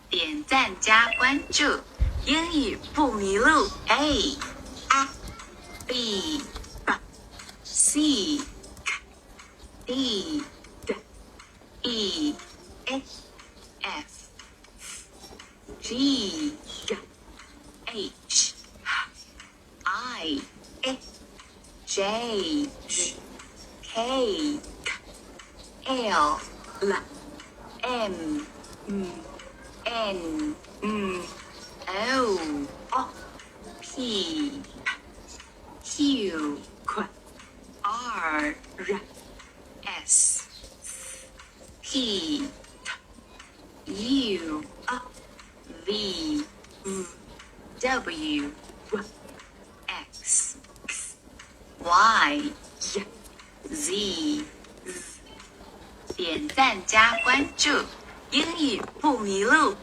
点赞加关注，英语不迷路。A B C D E F G H I J K L M N O P Q R S T U V W X Y Z。点赞加关注，英语不迷路。